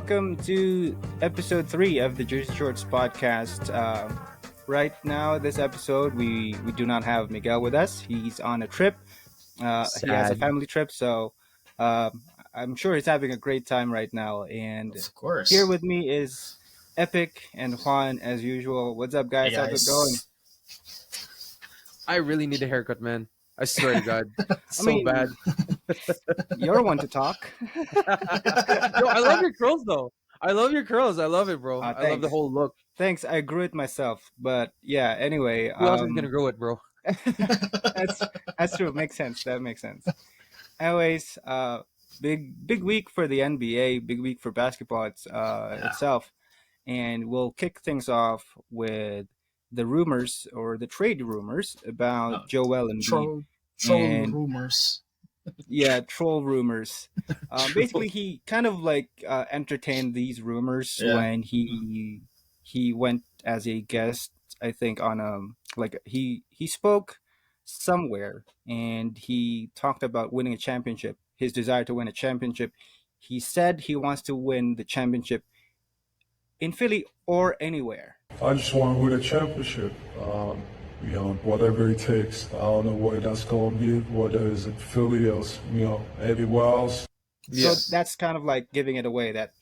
welcome to episode 3 of the Jersey Shorts podcast. Right now, this episode, we do not have Miguel with us. He's on a trip. He has a Sad. family trip, so I'm sure he's having a great time right now. And Of course. here with me is Epic and Juan, as usual. What's up, Hey guys? How's it going? I really need a haircut, man. I swear to God. So mean- bad. You're one to talk. Yo, I love your curls, though. I love your curls. I love it, bro. I love the thanks. whole look. Thanks, I grew it myself. But yeah, anyway. Who else is going to grow it, bro? That's true. Makes sense. That makes sense. Anyways, big week for the NBA. Big week for basketball itself, and we'll kick things off with the rumors or the trade rumors about Joel Embiid. Troll And- rumors. Yeah, troll rumors. Basically, he kind of like entertained these rumors Yeah. when he went as a guest. I think on he spoke somewhere and he talked about winning a championship. His desire to win a championship. He said he wants to win the championship in Philly or anywhere. I just want to win a championship. Whatever it takes. I don't know what that's going to be, whether it's in Philly or, everywhere else. Yeah. So that's kind of like giving it away that,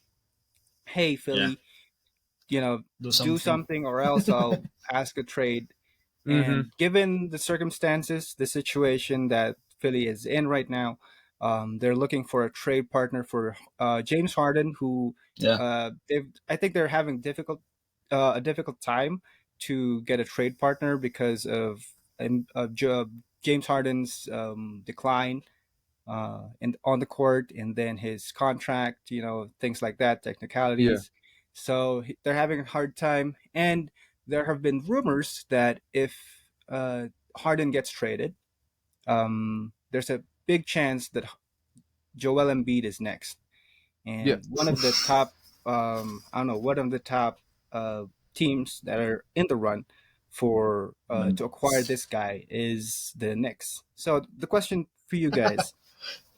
hey, Philly, do something or else I'll ask a trade. And given the circumstances, the situation that Philly is in right now, they're looking for a trade partner for James Harden, who I think they're having a difficult time to get a trade partner because of James Harden's decline and on the court, and then his contract, things like that, technicalities. Yeah. So they're having a hard time, and there have been rumors that if Harden gets traded, there's a big chance that Joel Embiid is next, and one of the top, one of the top teams that are in the run for to acquire this guy is the Knicks. So the question for you guys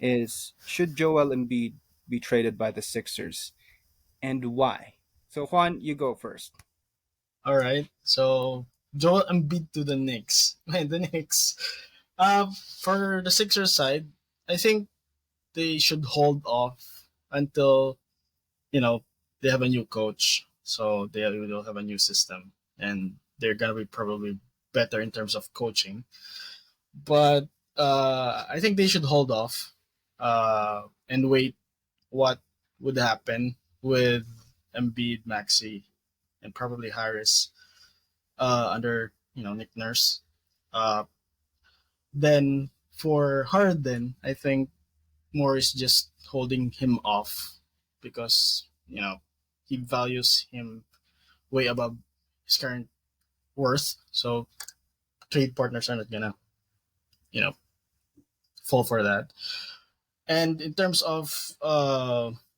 is: should Joel Embiid be traded by the Sixers, and why? So Juan, you go first. All right. So Joel Embiid to the Knicks. Man, the Knicks. For the Sixers side, I think they should hold off until they have a new coach. So they will have a new system, and they're gonna be probably better in terms of coaching. But I think they should hold off and wait what would happen with Embiid, Maxey, and probably Harris under Nick Nurse. Then for Harden, I think more is just holding him off because he values him way above his current worth. So trade partners are not gonna, fall for that. And in terms of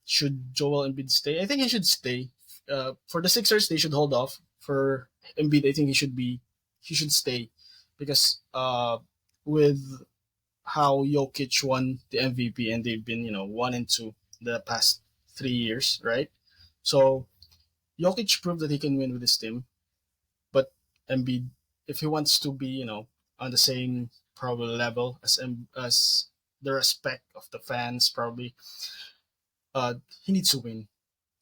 should Joel Embiid stay, I think he should stay. For the Sixers, they should hold off. For Embiid, I think he should stay because with how Jokic won the MVP and they've been 1 and 2 the past 3 years, right? So Jokic proved that he can win with his team, but Embiid, if he wants to be on the same probably level as the respect of the fans, probably he needs to win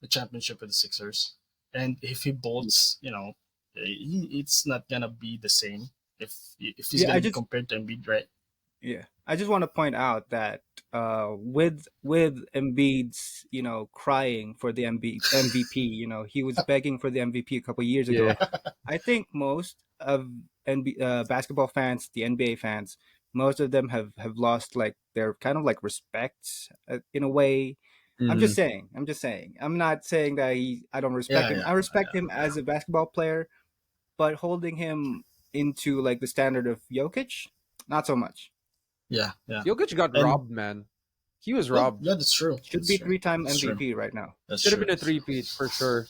the championship with the Sixers. And if he bolts, it's not gonna be the same if he's gonna be compared to Embiid, right? Yeah, I just want to point out that with Embiid's crying for the MVP, he was begging for the MVP a couple of years ago. Yeah. I think most of basketball fans, the NBA fans, most of them have lost like their kind of like respect in a way. I'm just saying. I'm not saying that I don't respect him. I respect him as a basketball player, but holding him into like the standard of Jokic, not so much. Yeah. Jokic got robbed, man. He was robbed. Yeah, that's true. Should be 3-time MVP right now. That's Should have true. been a three-peat for sure.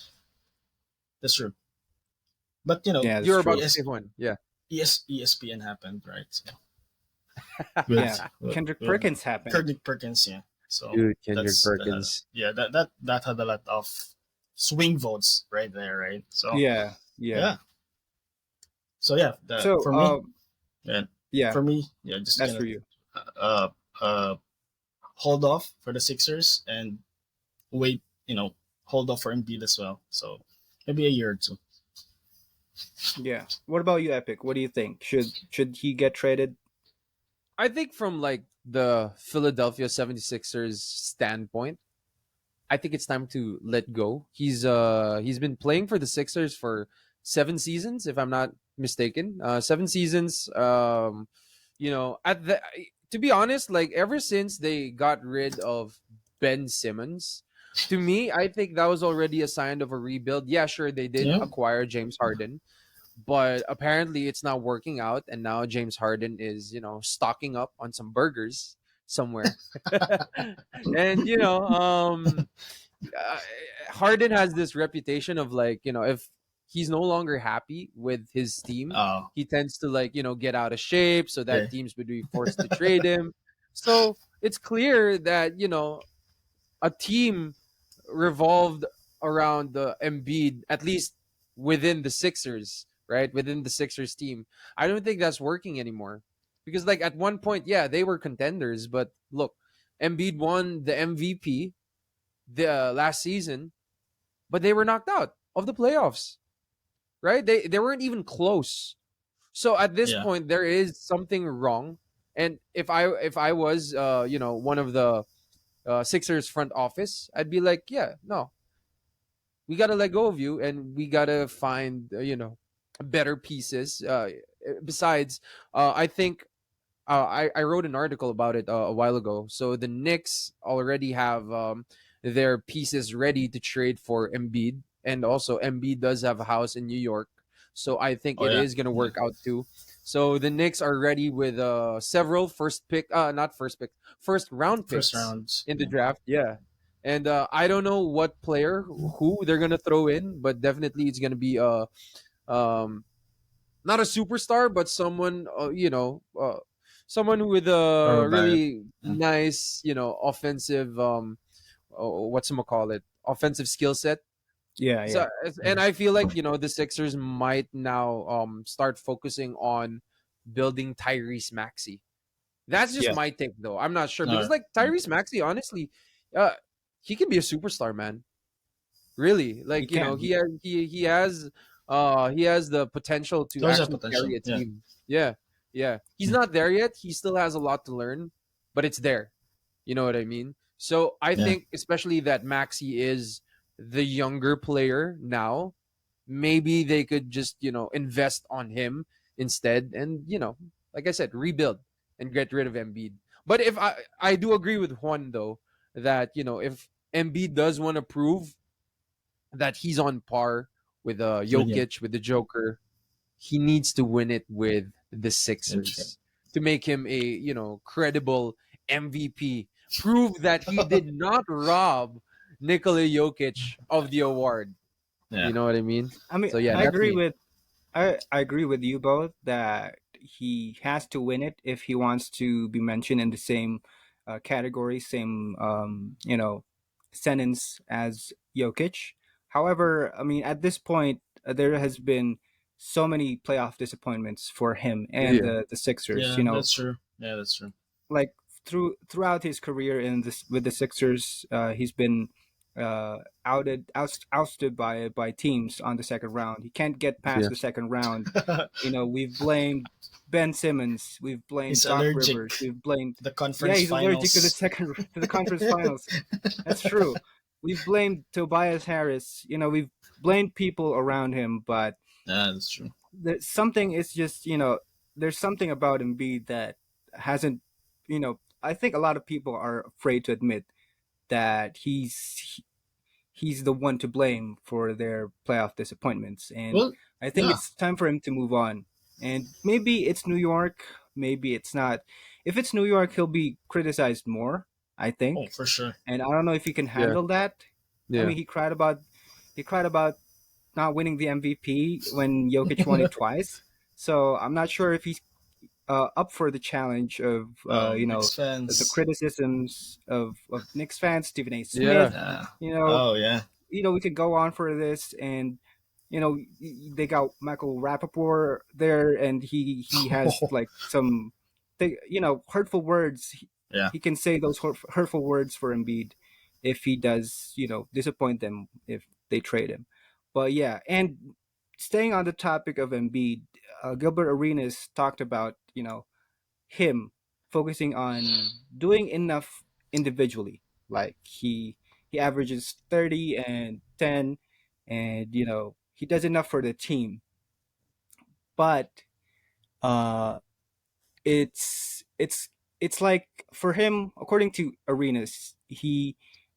That's true. But Yeah, You're that's about true. to say one. Yeah. ESPN happened, right? So, Yeah. Kendrick Perkins happened. Kendrick Perkins, yeah. So Dude, Kendrick that's Perkins. yeah, that had a lot of swing votes right there, right? So Yeah, yeah. yeah, so yeah, So, for me, yeah, yeah, for me, yeah, just that's gonna for you. uh uh hold off for the Sixers and wait, hold off for Embiid as well. So maybe a year or two. Yeah. What about you, Epic? What do you think? Should he get traded? I think from like the Philadelphia 76ers standpoint, I think it's time to let go. He's been playing for the Sixers for 7 seasons, if I'm not mistaken. 7 seasons. At the to be honest, like ever since they got rid of Ben Simmons, to me, I think that was already a sign of a rebuild. Yeah, sure, they did Yeah. acquire James Harden, but apparently it's not working out, and now James Harden is stocking up on some burgers somewhere. And uh, Harden has this reputation of like, if he's no longer happy with his team, Oh, he tends to like, get out of shape so yeah. that teams would be forced to trade him. So it's clear that, a team revolved around the Embiid, at least within the Sixers, right? Within the Sixers team. I don't think that's working anymore. Because like at one point, yeah, they were contenders, but look, Embiid won the MVP the last season, but they were knocked out of the playoffs, right? They weren't even close. So at this Yeah. point, there is something wrong. And if I was one of the Sixers front office, I'd be like, yeah, no, we gotta let go of you, and we gotta find better pieces. Besides, I think I wrote an article about it a while ago. So the Knicks already have their pieces ready to trade for Embiid, and also Embiid does have a house in New York, so I think Oh it yeah. is gonna Yeah. work out too. So the Knicks are ready with several first round First picks rounds. in the Yeah. draft. Yeah, and I don't know what player who they're gonna throw in, but definitely it's gonna be um not a superstar, but someone someone with Or a about it. really Yeah. nice offensive what's call it offensive skill set. Yeah, yeah, So and I feel like the Sixers might now start focusing on building Tyrese Maxey. That's just yeah. my take though. I'm not sure because No. like Yeah. Tyrese Maxey, honestly, uh, he can be a superstar, man. Really, He like can. he has the potential to Those have actually potential. carry a Yeah. team. Yeah, yeah. He's Yeah. not there yet. He still has a lot to learn, but it's there. You know what I mean? So I Yeah. think, especially that Maxi is the younger player now, maybe they could just invest on him instead, and like I said, rebuild and get rid of Embiid. But if I do agree with Juan though that if Embiid does want to prove that he's on par with With you. Jokic, with the Joker, he needs to win it with the Okay. Sixers to make him a credible MVP. Prove that he did not rob Nikola Jokic of the award. Yeah. You know what I mean? I mean, So yeah, I that's agree me. with I agree with you both that he has to win it if he wants to be mentioned in the same category, same sentence as Jokic. However, I mean, at this point, there has been so many playoff disappointments for him and Yeah, the Sixers. Yeah. That's true. Yeah. That's true. Like throughout his career in this with the Sixers, he's been ousted by teams on the second round. He can't get past yeah, the second round. We've blamed Ben Simmons, we've blamed He's Doc allergic Rivers, we've blamed to the yeah, conference he's allergic to the finals. second to the conference finals. That's true. We've blamed Tobias Harris. We've blamed people around him, but Yeah, that's true. there's something. It's just there's something about Embiid that hasn't. I think a lot of people are afraid to admit that he's the one to blame for their playoff disappointments, and Well, I think yeah. it's time for him to move on. And maybe it's New York, maybe it's not. If it's New York, he'll be criticized more, I Oh, think, for sure. and I don't know if he can yeah, handle that. I yeah, mean, he cried about not winning the MVP when Jokic won it twice. So I'm not sure if up for the challenge of Knicks the fans. criticisms of Knicks fans, Stephen A. Yeah. Smith. Yeah. You know, Oh yeah. we could go on for this, and they got Michael Rappaport there, and he has like some, hurtful words. Yeah. He can say those hurtful words for Embiid if he does, disappoint them if they trade him. But yeah, and staying on the topic of Embiid, Gilbert Arenas talked about him focusing on doing enough individually. Like he averages 30 and 10, and he does enough for the team. But uh it's like, for him, according to Arenas,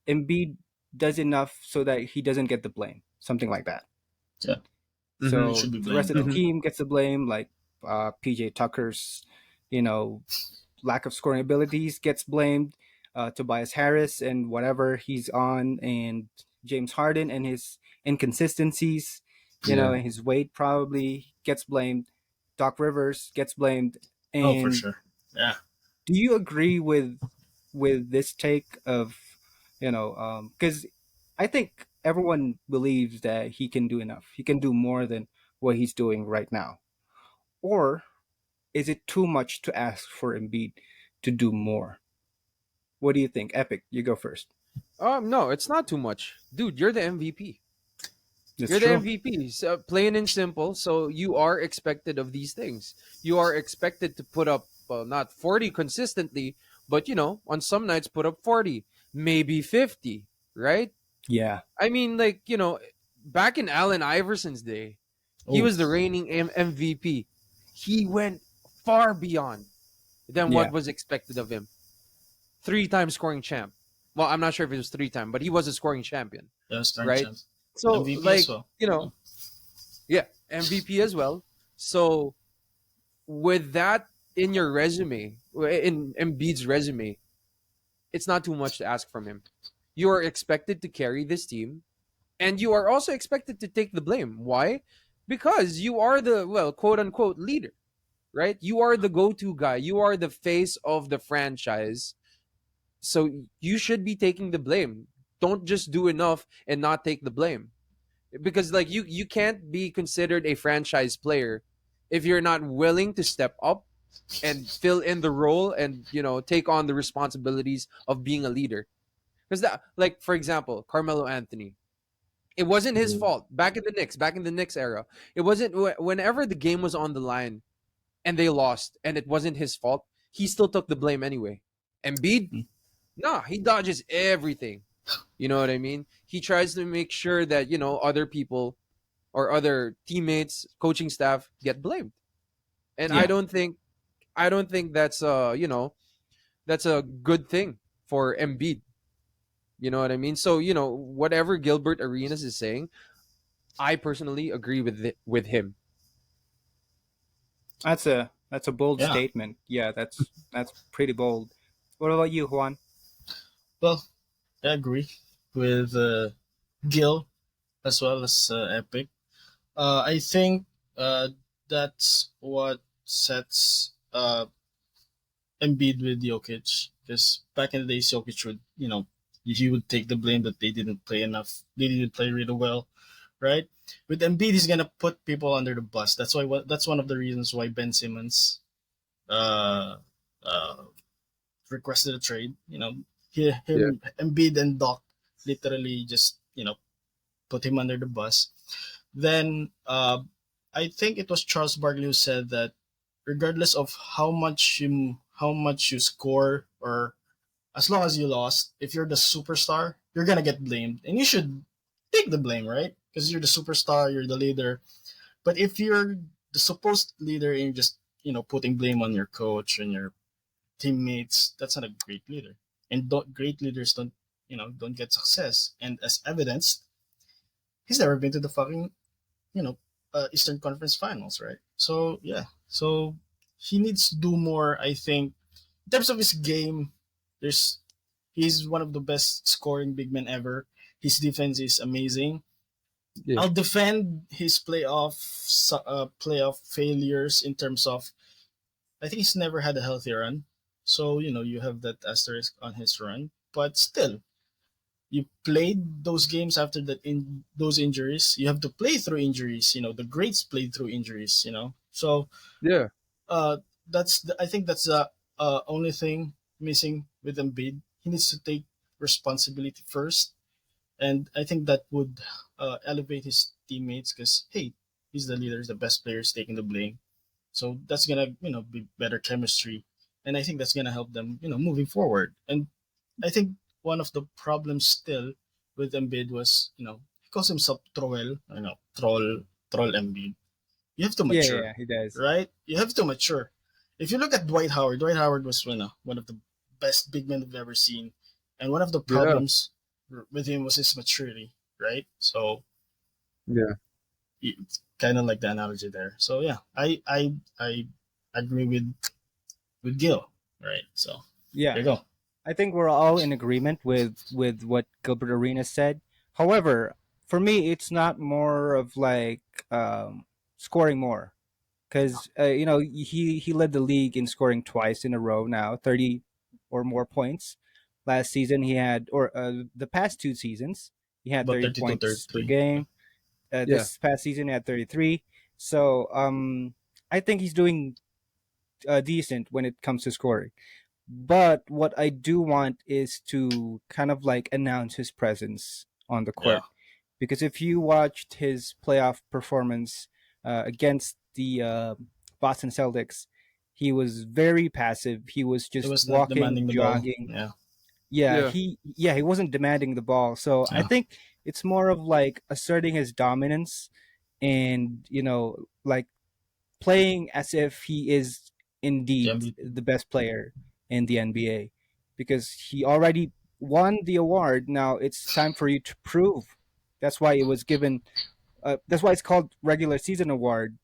Embiid does enough so that he doesn't get the blame, something like that. Yeah. Mm-hmm. He So should be the rest blamed of the though. Mm-hmm. team gets the blame, like PJ Tucker's, you know, lack of scoring abilities gets blamed. Tobias Harris and whatever he's on, and James Harden and his inconsistencies, Yeah. and his weight probably gets blamed. Doc Rivers gets blamed. Oh, for And sure. Yeah. do you agree with this take of, because I think everyone believes that he can do enough. He can do more than what he's doing right now. Or is it too much to ask for Embiid to do more? What do you think? Epic, you go first. No, it's not too much, dude. You're the MVP. That's You're the true. MVP. So, plain and simple. So you are expected of these things. You are expected to put up, well, not 40 consistently, but on some nights put up 40, maybe 50, right? Yeah. I mean, like, back in Allen Iverson's day, he Oh. was the reigning MVP. He went far beyond than what Yeah. was expected of him. 3-time scoring champ. Well, I'm not sure if it was 3-time, but he was a scoring champion, Yeah, starting right? chance. So, MVP as like, well. yeah, MVP as well. So, with that in your resume, in Embiid's resume, it's not too much to ask from him. You are expected to carry this team, and you are also expected to take the blame. Why? Because you are the, well, quote unquote leader, right? You are the go to guy. You are the face of the franchise. So you should be taking the blame. Don't just do enough and not take the blame. Because, like, you can't be considered a franchise player if you're not willing to step up and fill in the role and take on the responsibilities of being a leader. Because that, like, for example, Carmelo Anthony, it wasn't his fault back in the Knicks era. It wasn't, whenever the game was on the line and they lost and it wasn't his fault, he still took the blame anyway. Embiid, Hmm. nah, he dodges everything. You know what I mean? He tries to make sure that other people or other teammates, coaching staff get blamed. And I Yeah. don't think that's that's a good thing for Embiid. You know what I mean? So, whatever Gilbert Arenas is saying, I personally agree with him. That's a bold Yeah. statement. Yeah, that's pretty bold. What about you, Juan? Well, I agree with Gil as well as Epic. I think that's what sets Embiid with Jokic, because back in the days, Jokic would, he would take the blame that they didn't play enough, they didn't play really well, right? With Embiid, he's gonna put people under the bus. That's one of the reasons why Ben Simmons uh, uh, requested a trade. Yeah. Embiid and Doc literally just put him under the bus. Then I think it was Charles Barkley who said that regardless of how much you score, or as long as you lost, if you're the superstar, you're gonna get blamed, and you should take the blame, right? Because you're the superstar, you're the leader. But if you're the supposed leader and you're just putting blame on your coach and your teammates, that's not a great leader. And great leaders don't get success. And as evidenced, he's never been to the fucking Eastern Conference Finals, right? So yeah, so he needs to do more. I think in terms of his game, there's he's one of the best scoring big men ever. His defense is amazing. Yeah. I'll defend his playoff failures in terms of I think he's never had a healthy run. So, you have that asterisk on his run. But still, you played those games after those injuries. You have to play through injuries. The greats played through injuries. So Yeah. uh, I think that's the only thing missing with Embiid. He needs to take responsibility first, and I think that would elevate his teammates because hey, he's the leader, he's the best player, he's taking the blame. So that's gonna be better chemistry, and I think that's gonna help them moving forward. And I think one of the problems still with Embiid was he calls himself Troll, troll Embiid. You have to Yeah, mature, yeah, he does. right? You have to mature. If you look at Dwight Howard, Dwight Howard was one of the best big men we've ever seen, and one of the Yeah. problems with him was his maturity, right? So Yeah. it's kind of like the analogy there. So yeah, I agree with Gil, right? So Yeah, there you go. I think we're all in agreement with what Gilbert Arenas said. However, for me, it's not more of like scoring more, because he led the league in scoring twice in a row now, 30 or more points. Last season he had, or the past 2 seasons he had About 30 32, points per 33. game. Yeah. This past season he had 33. So I think he's doing decent when it comes to scoring. But what I do want is to kind of like announce his presence on the Yeah, court. Because if you watched his playoff performance against the Boston Celtics, he was very passive. He was it just was not walking, demanding the ball. jogging. Yeah, Yeah, Yeah. he wasn't demanding the ball. So I yeah, think it's more of like asserting his dominance and like playing as if he is the indeed MVP. the best player in the NBA, because he already won the award. Now it's time for you to prove. That's why it was given. That's why it's called regular season award.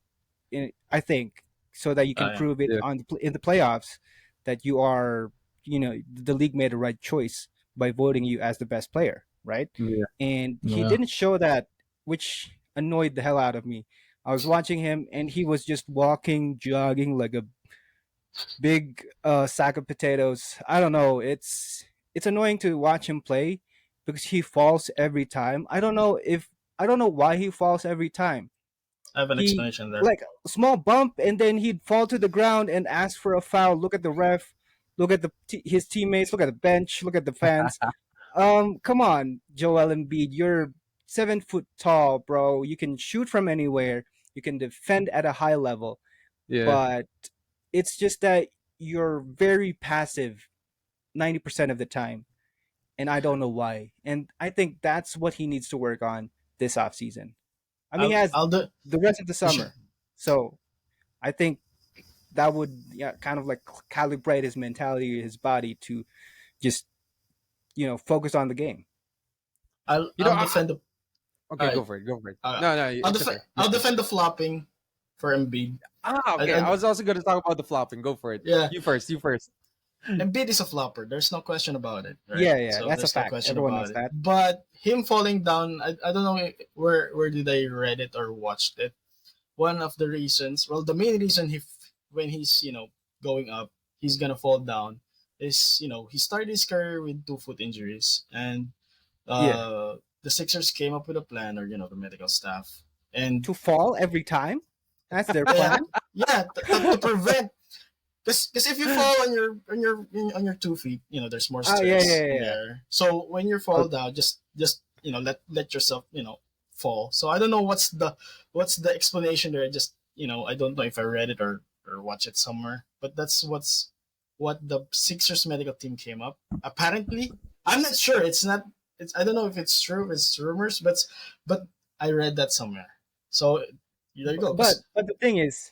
I think so that you can Yeah, prove it Yeah. in the playoffs that you are, the league made the right choice by voting you as the best player, right? Yeah. And he yeah. didn't show that, which annoyed the hell out of me. I was watching him, and he was just walking, jogging like a big sack of potatoes. I don't know. It's annoying to watch him play because he falls every time. I don't know why he falls every time. I have an He explanation there. like a small bump, and then he'd fall to the ground and ask for a foul. Look at the ref, look at his teammates, look at the bench, look at the fans. Come on, Joel Embiid, you're 7 foot tall, bro. You can shoot from anywhere. You can defend at a high level, Yeah. but it's just that you're very passive 90% of the time, and I don't know why. And I think that's what he needs to work on this off season. I mean, he has I'll do. the rest of the You should. summer, so I think that would, yeah, kind of like calibrate his mentality, his body to just focus on the game. I'll You know, I'll defend the. okay, All go right. for it. Go for it. Uh, No, no, I'll it's defend. okay. I'll defend the flopping for Embiid. Okay. I was also going to talk about the flopping. Go for it. Yeah, You first. You first. Embiid is a flopper. There's no question about it, right? Yeah, yeah, So that's a there's no fact. question Everyone about knows it. that. But him falling down, I don't know where did I read it or watched it. One of the reasons, well, the main reason when he's going up, he's gonna fall down is he started his career with 2 foot injuries, and Yeah, the Sixers came up with a plan, or the medical staff, and to fall every time. That's their yeah, plan. yeah, to prevent. Because if you fall on your 2 feet, there's more Oh yeah, stress yeah, in yeah. there. So when you fall down, just let yourself fall. So I don't know what's the explanation there. Just I don't know if I read it or watch it somewhere, but that's what the Sixers medical team came up. Apparently, I'm not sure. It's not. It's I don't know if it's true. If it's rumors, but I read that somewhere. So there you go. But the thing is,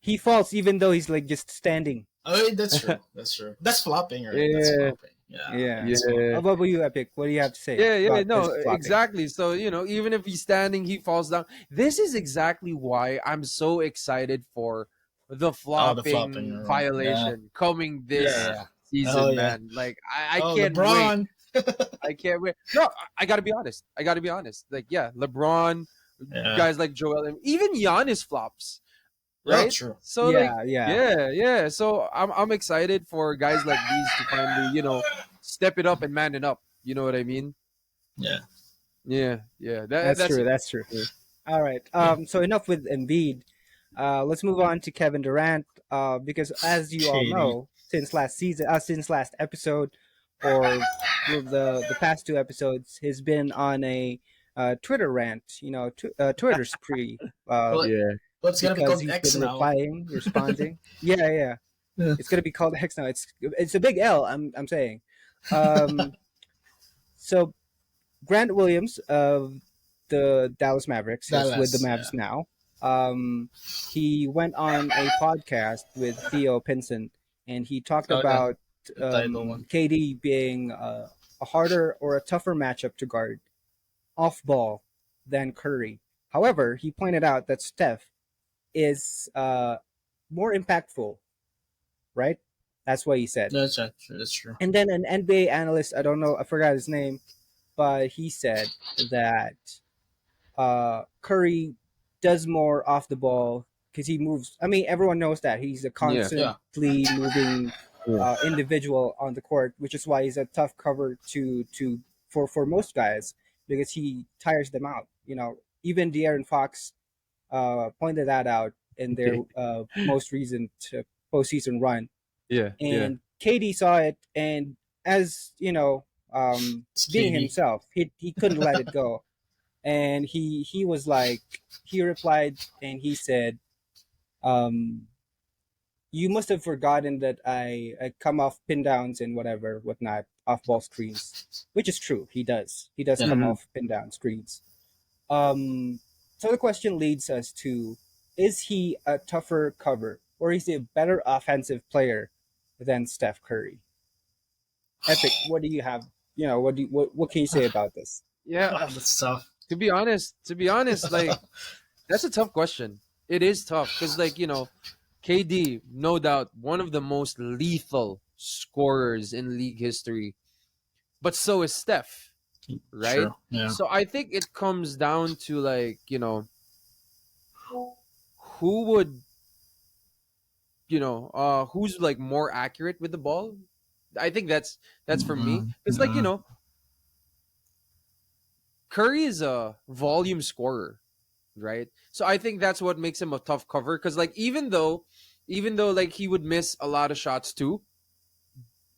he falls even though he's like just standing. Oh, that's true. That's true. That's flopping, right? That's Yeah. flopping. Yeah, Yeah. that's flopping. Yeah. How about you, Epic? What do you have to say Yeah, yeah, about no, this flopping? exactly. So, even if he's standing, he falls down. This is exactly why I'm so excited for the Oh, the flopping. flopping Yeah. violation coming this Yeah. season, Oh, yeah. man. Like, I Oh, can't wait. LeBron. I can't wait. No, I gotta be honest. Like, yeah, LeBron, Yeah. guys like Joel, even Giannis flops. Yeah, right? true. So like, Yeah, yeah. yeah. So I'm excited for guys like these to finally, step it up and man it up. You know what I mean? Yeah. Yeah. That's That's true. it. That's true. Yeah. All right. So enough with Embiid. Let's move on to Kevin Durant. Because as you all Katie. know, since last season, since last episode, or the past two episodes, he's been on a Twitter rant. Twitter spree. Well, Yeah. well, it's gonna be Because called he's X been now. replying, responding. Yeah, yeah. Yeah. It's gonna be called X now. It's a big L. I'm saying. Um, so Grant Williams of the Dallas Mavericks is with the Dallas. Mavs Yeah. now. Um, he went on a podcast with Theo Pinson, and he talked Okay. about The title one. KD being a harder or a tougher matchup to guard off ball than Curry. However, he pointed out that Steph is more impactful, right? That's what he said. That's true. That's true. And then an NBA analyst, I don't know, I forgot his name, but he said that Curry does more off the ball because he moves. I mean, everyone knows that he's a Yeah. constantly moving Yeah. individual on the court, which is why he's a tough cover for most guys because he tires them out. Even De'Aaron Fox pointed that out in their Okay. most recent postseason run, Yeah. and KD saw it, and as It's being Katie. himself, he couldn't let it go, and he was like, he replied and he said, um, "You must have forgotten that I come off pin downs and whatnot off ball screens," which is true. He does Yeah. come Mhm. off pin down screens. So the question leads us to: is he a tougher cover, or is he a better offensive player than Steph Curry? Epic, what do you have? What can you say about this? Yeah. That's tough. To be honest, like that's a tough question. It is tough because, like, KD, no doubt, one of the most lethal scorers in league history. But so is Steph, right? True. Yeah. So I think it comes down to, like, who would, who's like more accurate with the ball. I think that's for me. It's like, Curry is a volume scorer, right? So I think that's what makes him a tough cover because, like, even though like he would miss a lot of shots too,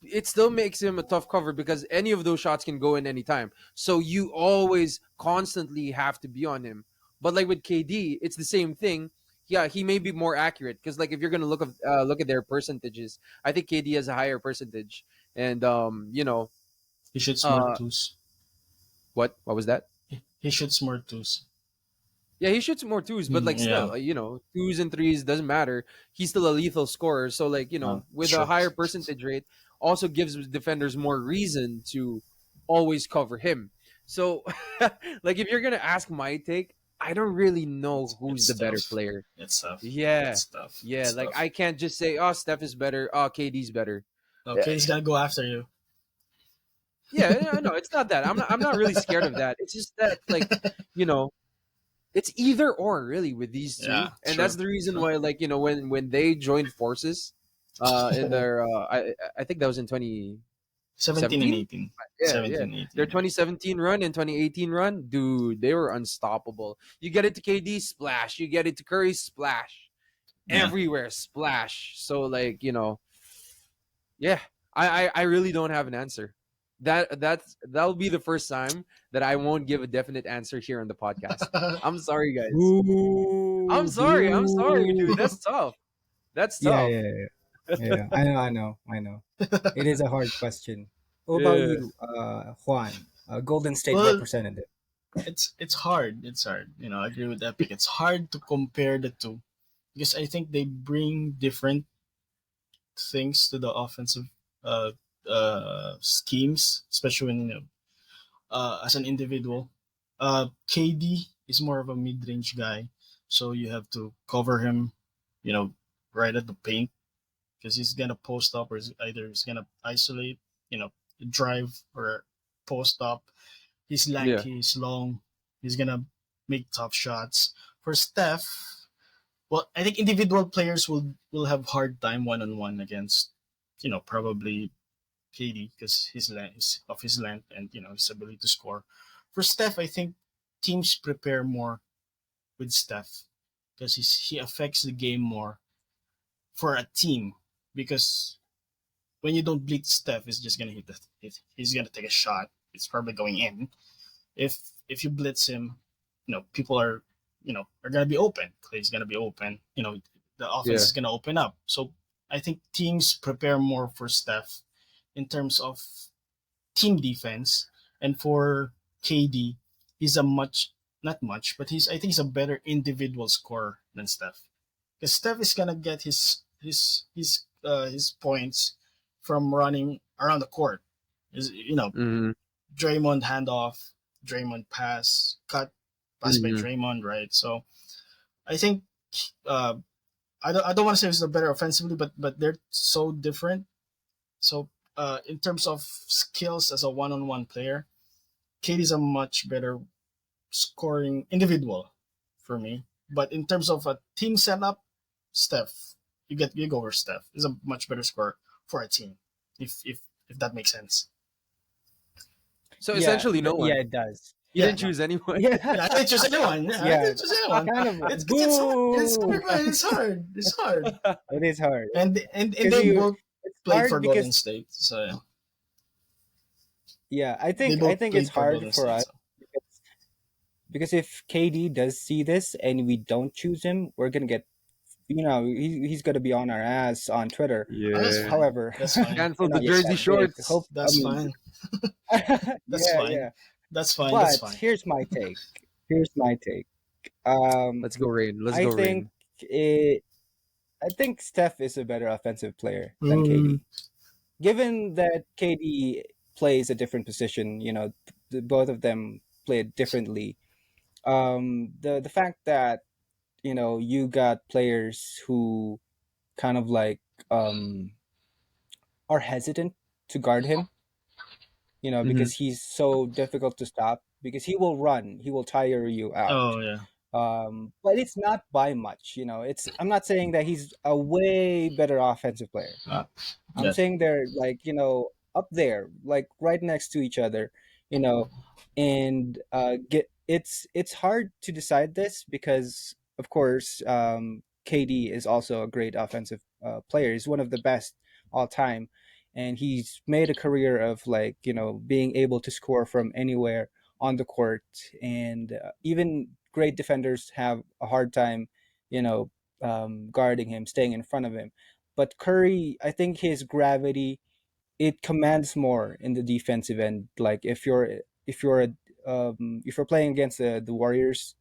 it still makes him a tough cover because any of those shots can go in anytime. So you always constantly have to be on him. But like with KD, it's the same thing. Yeah, he may be more accurate because, like, if you're gonna look at their percentages, I think KD has a higher percentage. And He shoots more uh, twos. what was that? He shoots more twos. Yeah, he shoots more twos, but like Yeah. still, twos and threes doesn't matter. He's still a lethal scorer. So, like, with a Sure. higher percentage rate, also gives defenders more reason to always cover him. So, like, if you're gonna ask my take, I don't really know who's It's the better tough. player. It's tough. Yeah, It's tough. yeah. It's Like, tough. I can't just say, oh, Steph is better. Oh, KD's better. Okay, he's gonna go after you. Yeah, no, it's not that. I'm not really scared of that. It's just that, like, you know, it's either or really with these two, Yeah, and true, that's the reason true. why, like, when they joined forces, in their I think that was in 2017. 17 and 18. Yeah, 17 18. their 2017 run and 2018 run, dude, they were unstoppable. You get it to KD, splash. You get it to Curry, splash. Yeah. Everywhere, splash. So, like, yeah, I really don't have an answer. That'll be the first time that I won't give a definite answer here on the podcast. I'm sorry, guys. I'm sorry. I'm sorry, dude. That's tough. That's Yeah, tough. yeah. I know. It is a hard question. What about Yeah. you, Juan, Golden State Well, representative? it's hard. It's hard. I agree with Epic. It's hard to compare the two because I think they bring different things to the offensive uh, schemes, especially when as an individual. KD is more of a mid-range guy, so you have to cover him, right at the paint because he's gonna post up or either he's gonna isolate, drive or post up. He's Yeah. lanky, he's long, he's gonna make tough shots. For Steph, Well, I think individual players will have hard time one on one against, probably KD because his length and his ability to score. For Steph, I think teams prepare more with Steph because he affects the game more for a team because when you don't blitz Steph, he's just gonna he's gonna take a shot. It's probably going in. If if you blitz him, people are gonna be open. Clay's gonna be open. The offense Yeah. is gonna open up. So I think teams prepare more for Steph in terms of team defense, and for KD, he's a much not much, but I think he's a better individual scorer than Steph. Because Steph is gonna get his points from running around the court. Is Mm-hmm. Draymond handoff, Draymond pass by Mm-hmm. Draymond, right? So I think uh, I don't want to say he's the better offensively, but they're so different. So in terms of skills as a one-on-one player, Katie's a much better scoring individual for me. But in terms of a team setup, Steph, you go over Steph. Is a much better scorer for a team, if that makes sense. So essentially, no Yeah, one. it does. You Yeah, didn't no, choose anyone. Yeah, yeah, I didn't choose anyone. Yeah, I yeah, didn't choose anyone. kind of It's hard. It's boo. hard, man. It's hard. It's hard. It is hard And because they you. both It's played for hard Golden because State, so yeah. yeah, I They think I both think it's played for hard Golden for State, us so because if KD does see this and we don't choose him, we're gonna get he's gonna be on our ass on Twitter. that's Yeah. fine. However, That's fine. may Cancel the not get jersey that big. shorts. Hope I That's mean, fine. That's yeah, fine. yeah. That's fine. That's But fine. here's my take. Here's my take. Um, Let's go rain. Let's I go think rain. it. I think Steph is a better offensive player than Mm, KD. Given that KD plays a different position, both of them play it differently. The fact that you got players who kind of like um are hesitant to guard him, Mm-hmm. because he's so difficult to stop because he will run, he will tire you out. oh yeah. But it's not by much. It's I'm not saying that he's a way better offensive player. Uh, I'm yes. saying they're like up there, like right next to each other, you know, and get it's hard to decide this because of course KD is also a great offensive player. He's one of the best all time, and he's made a career of like being able to score from anywhere on the court, and even great defenders have a hard time, you know, guarding him, staying in front of him. But Curry, I think his gravity it commands more in the defensive end. Like if you're playing against the Warriors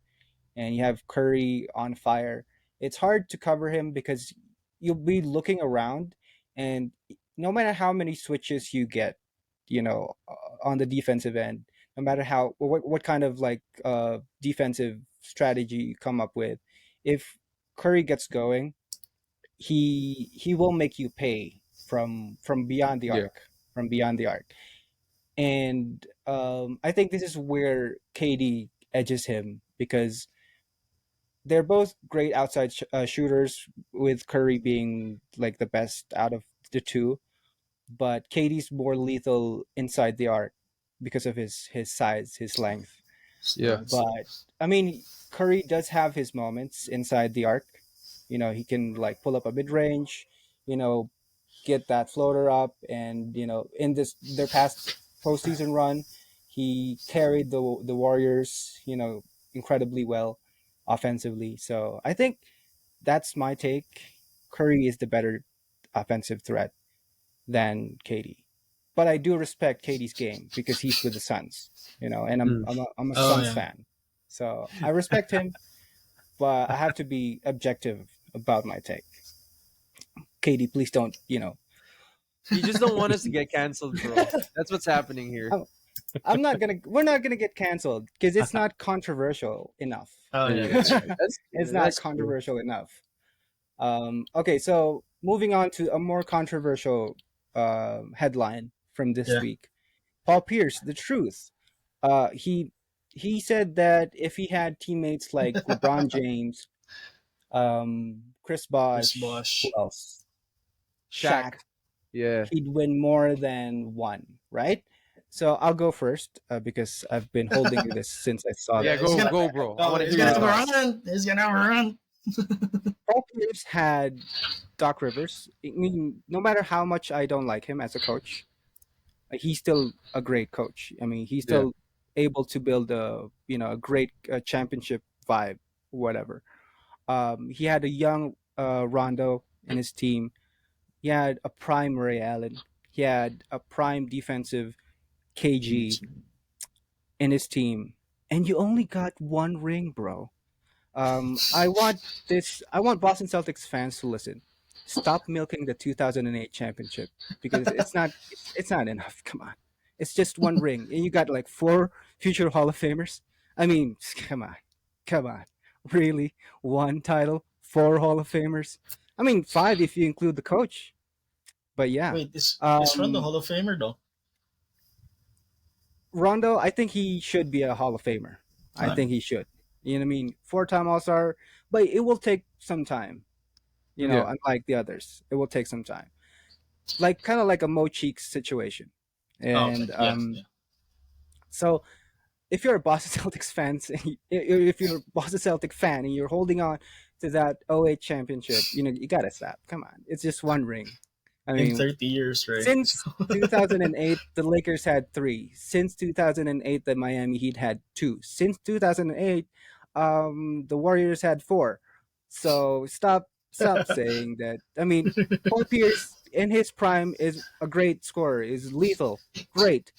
and you have Curry on fire, it's hard to cover him because you'll be looking around, and no matter how many switches you get, on the defensive end, no matter what kind of like defensive strategy you come up with, if Curry gets going, he will make you pay from beyond the Yeah. arc, from beyond the arc. And I think this is where KD edges him because they're both great outside shooters, with Curry being like the best out of the two, but KD's more lethal inside the arc because of his size, his length. Yeah. But I mean, Curry does have his moments inside the arc. He can like pull up a mid range, you know, get that floater up, and in this their past postseason run, he carried the Warriors, incredibly well offensively. So I think that's my take. Curry is the better offensive threat than KD, but I do respect KD's game because he's with the Suns, and Mm. I'm a Oh Suns yeah. fan, so I respect him, but I have to be objective about my take. KD, please don't, You just don't want us to get canceled, bro. That's what's happening here. I'm, we're not gonna get canceled because it's not controversial enough. Oh Yeah, yeah. That's yeah. true. It's not That's true. controversial enough. Okay, so moving on to a more controversial headline from this Yeah. week. Paul Pierce, the truth. He said that if he had teammates like LeBron James, Chris Chris Bosh. Who Bosh. else? Shaq. Shaq. Yeah. He'd win more than one, right? So I'll go first because I've been holding this since I saw Yeah, Yeah, he's this. go gonna. go bro. I Oh, want to he's hear your gonna Uh, thoughts. run. He's gonna run. Paul Pierce had Doc Rivers. I mean, no matter how much I don't like him as a coach, he's still a great coach. I mean, he's Yeah. still able to build a great championship vibe, whatever. He had a young Rondo in his team. He had a prime Ray Allen. He had a prime defensive KG in his team, and you only got one ring, bro. I want this. I want Boston Celtics fans to listen. Stop milking the 2008 championship because it's not enough. Come on, it's just one ring, and you got like four future Hall of Famers. I mean, come on, really? One title, four Hall of Famers. I mean, five if you include the coach. But yeah, Wait, is Ron the um, Hall of Famer though? Rondo, I think he should be a Hall of Famer. I Alright. think he should. You know what I mean? Four-time All-Star, but it will take some time. Yeah. Unlike the others, it will take some time. Like kind of like a Mo Cheeks situation. Oh, okay. And Yeah, yeah. so if you're a Boston Celtics fan, if you're a Boston Celtic fan and you're holding on to that '08 championship, you gotta stop. Come on, it's just one ring. I In mean, 30 years, right? since 2008, the Lakers had three. Since 2008, the Miami Heat had two. Since 2008, the Warriors had four. So stop saying that. I mean, Paul Pierce in his prime is a great scorer, is lethal, great.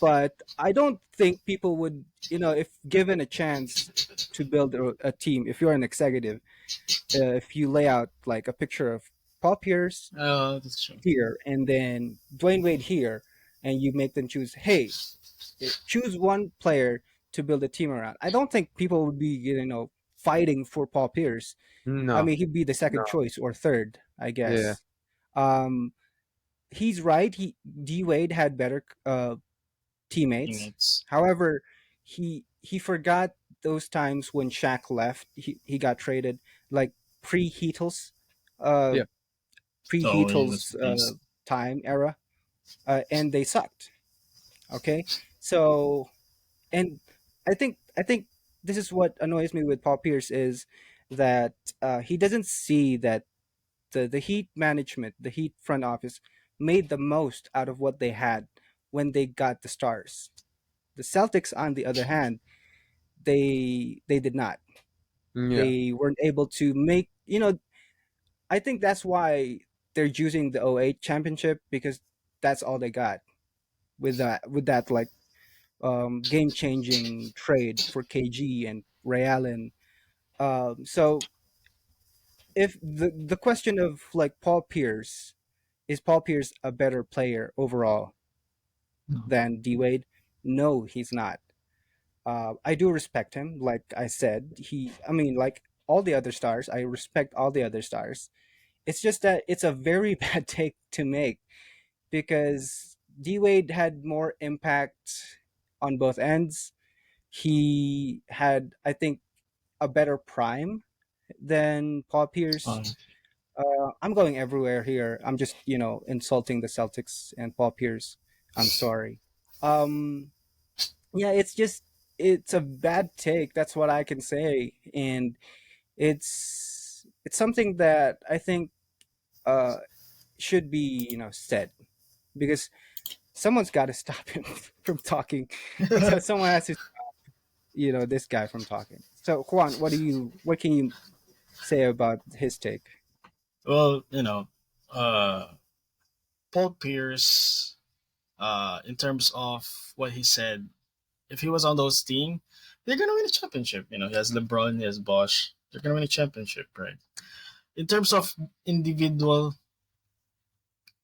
But I don't think people would, if given a chance to build a team, if you're an executive, if you lay out like a picture of Paul Pierce That's true. here and then Dwayne Wade here, and you make them choose, hey, choose one player to build a team around. I don't think people would be, fighting for Paul Pierce. I No. mean, he'd be the second No. choice or third, I Yeah. guess. Um, he's right. D Wade had better teammates. Teammates. However, he forgot those times when Shaq left. He got traded like pre Heatles, uh, Yeah. pre Oh, yeah, that's Heatles the piece. time era, and they sucked. Okay, so and I think this is what annoys me with Paul Pierce is that he doesn't see that the Heat management, the Heat front office, made the most out of what they had when they got the stars. The Celtics, on the other hand, they did not. Yeah. They weren't able to make. I think that's why they're choosing the '08 championship because that's all they got with that like game changing trade for KG and Ray Allen. So if the question of like Paul Pierce, is Paul Pierce a better player overall than D Wade? No, he's not. I do respect him. Like I said, I mean, like all the other stars, I respect all the other stars. It's just that it's a very bad take to make because D Wade had more impact on both ends. He had, I think, a better prime than Paul Pierce. Um, I'm going everywhere here. I'm just, insulting the Celtics and Paul Pierce. I'm sorry. Um, yeah, it's a bad take. That's what I can say, and it's something that I think uh should be said because someone's got to stop him from talking. So someone has to this guy from talking. So Juan, what can you say about his take? well, uh, Paul Pierce, in terms of what he said, if he was on those team, they're gonna win a championship. He has LeBron, he has Bosch. They're gonna win a championship, right? In terms of individual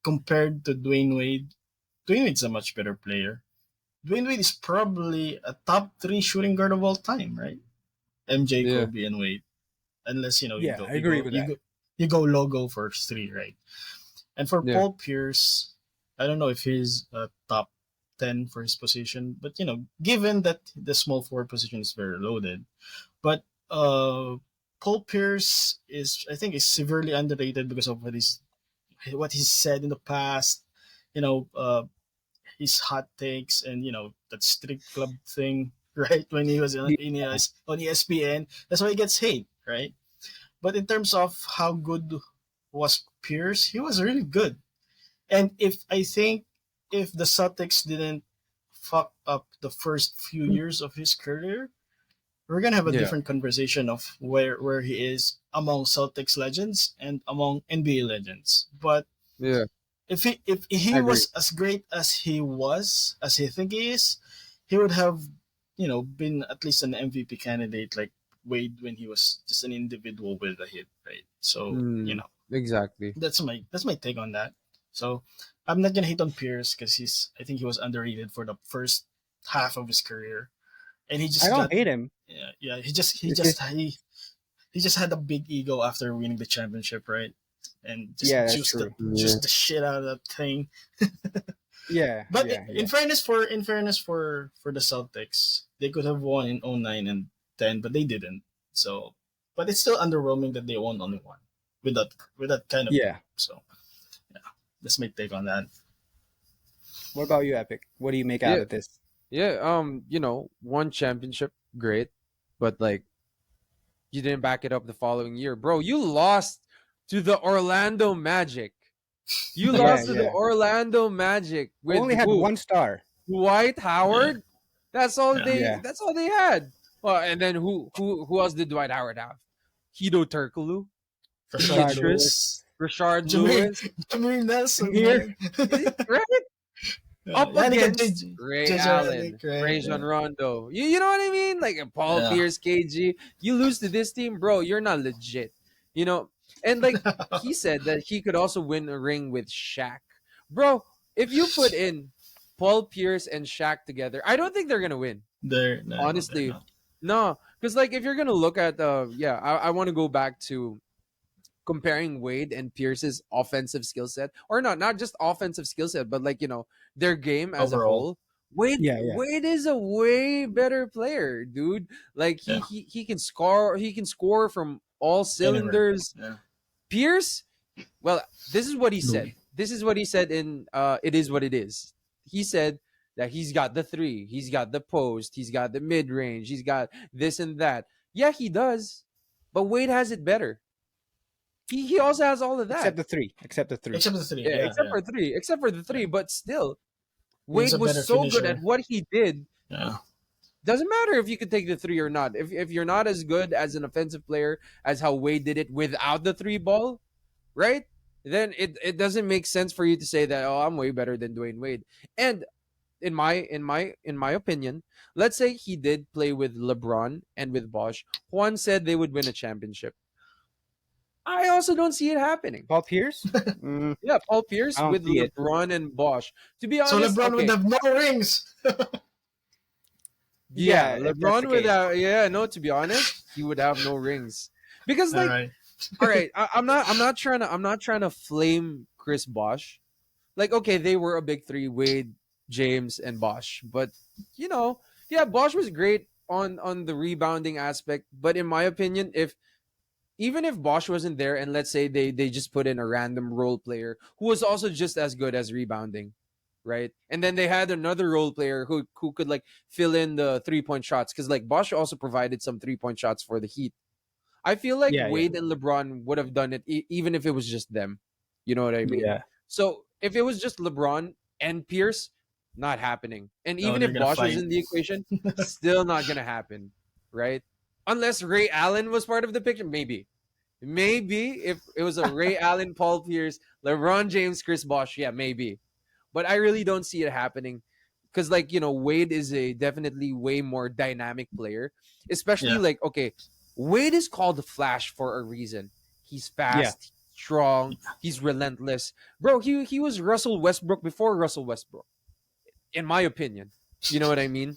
compared to Dwayne Wade's a much better player. Dwayne Wade is probably a top three shooting guard of all time, right? MJ, Yeah. Kobe, and Wade. Unless you Yeah, go I you agree go with you that. go you go logo first three, right? And for Yeah. Paul Pierce, I don't know if he's top 10 for his position, but given that the small forward position is very loaded, but Paul Pierce is, I think, is severely underrated because of what he's said in the past. You know, his hot takes and that strip club thing, right? When he was on ESPN, that's why he gets hate, right? But in terms of how good was Pierce, he was really good. And if the Celtics didn't fuck up the first few years of his career, we're gonna have a Yeah. different conversation of where he is among Celtics legends and among NBA legends. But Yeah. if he I agree. was as great as he think he is, he would have been at least an MVP candidate like Wade when he was just an individual with a hit, right? So Exactly. that's my take on that. So I'm not gonna hate on Pierce because I think he was underrated for the first half of his career, and he I just don't got hate him. yeah It's just he just had a big ego after winning the championship, right? And just yeah, that's true. juice the shit out of that thing. Yeah, But yeah, in yeah. fairness for the Celtics, they could have won in '09 and 10, but they didn't. So, but it's still underwhelming that they won only one with that kind of Yeah. team. So, yeah, that's my take on that. What about you, Epic? What do you make out Yeah. of this? Yeah. One championship, great, but like you didn't back it up the following year, bro. You lost to the Orlando Magic. You Yeah, lost to the yeah. Orlando Magic with Only had who? one star. Dwight Howard. That's all Yeah. they. Yeah. That's all they had. Well, and then who else did Dwight Howard have? Hito Turkoglu, Rashard Rashard Lewis. Lewis, Rashard Jameer, Lewis, Jameer Nelson, Here. man. right? Up Yeah, and against JJ, Ray JJ Allen, Redick, right? Rajon Rondo. You know what I mean? Like Paul Yeah. Pierce, KG. You lose to this team, bro. You're not legit. You know, and like he said that he could also win a ring with Shaq, bro. If you put in Paul Pierce and Shaq together, I don't think they're gonna win. No, they're Honestly, not. no, because like if you're gonna look at I want to go back to comparing Wade and Pierce's offensive skill set, or not just offensive skill set, but like their game as a Overall. whole. Wade Yeah, yeah. Wade is a way better player, dude. Like Yeah. he can score. He can score from all Anywhere. cylinders. Yeah. Pierce, well, this is what he Louis. said. This is what he said in It Is What It Is. He said that he's got the three, he's got the post, he's got the mid range, he's got this and that. Yeah, he does, but Wade has it better. He also has all of that. Except the three. Except the three. Except the three. Yeah, Yeah, except for the three, but still, He's a Wade better was so good finisher. at what he did. Yeah. Doesn't matter if you could take the three or not. If you're not as good as an offensive player as how Wade did it without the three ball, right? Then it doesn't make sense for you to say that, oh, I'm way better than Dwayne Wade. And in my opinion, let's say he did play with LeBron and with Bosch. Juan said they would win a championship. I also don't see it happening. Paul Pierce? Mm, Yeah, Paul Pierce I don't with see it. LeBron and Bosch. To be So honest, LeBron okay, would have no rings. yeah, if that's LeBron the would case. have. Yeah, no. To be honest, he would have no rings because, All like, right. all right, I'm not trying to flame Chris Bosch. Like, okay, they were a big three: Wade, James, and Bosch. But yeah, Bosch was great on the rebounding aspect. But in my opinion, even if Bosch wasn't there, and let's say they just put in a random role player who was also just as good as rebounding, right? And then they had another role player who could like fill in the 3-point shots because like Bosch also provided some 3-point shots for the Heat. I feel like Yeah, yeah. Wade and LeBron would have done it even if it was just them. You know what I mean? Yeah. So if it was just LeBron and Pierce, not happening. And No, even they're if gonna Bosch was fight. in the equation, still not gonna happen, right? Unless Ray Allen was part of the picture, maybe. Maybe if it was a Ray Allen, Paul Pierce, LeBron James, Chris Bosh, yeah, maybe. But I really don't see it happening because, like, Wade is a definitely way more dynamic player, especially Yeah. like, okay, Wade is called the Flash for a reason. He's fast, strong, he's relentless, bro. He was Russell Westbrook before Russell Westbrook, in my opinion. You know what I mean?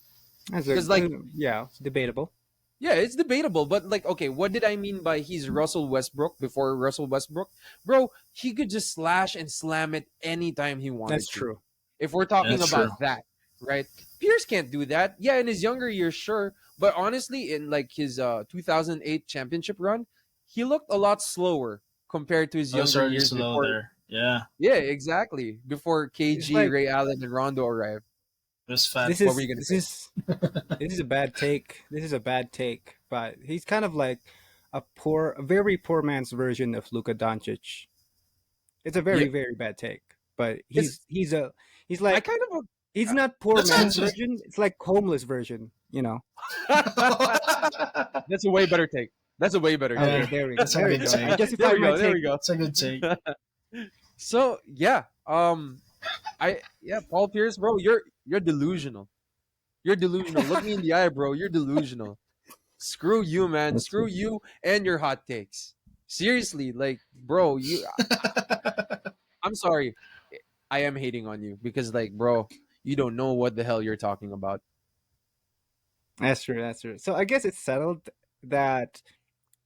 That's 'Cause, like- yeah, it's debatable. Yeah, it's debatable, but like, okay, what did I mean by he's Russell Westbrook before Russell Westbrook? Bro, he could just slash and slam it anytime he wanted That's to. true. If we're talking That's about true. that, right? Pierce can't do that. Yeah, in his younger years, sure. But honestly, in like his 2008 championship run, he looked a lot slower compared to his I was younger already years slow before. there. Yeah, Yeah, exactly. Before It's KG, like Ray Allen, and Rondo arrived. it was fat. this What were is you gonna this say? is this is a bad take. This is a bad take, but he's kind of like a very poor man's version of Luka Doncic. It's a Yeah, very bad take, but it's he's I like kind he's not poor That's man's actually version. It's like homeless version, you know. That's a way better take. That's a way better Okay, yeah. take. there we go. That's a There we good go. I take. There justified we my go. There take. we go. It's a good take. So yeah, Paul Pierce, bro, you're delusional. You're delusional. Look me in the eye, bro. You're delusional. Screw you, man. That's Screw true. you and your hot takes. Seriously, like, bro, I'm sorry. I am hating on you because, like, bro, you don't know what the hell you're talking about. That's true. That's true. So I guess it's settled that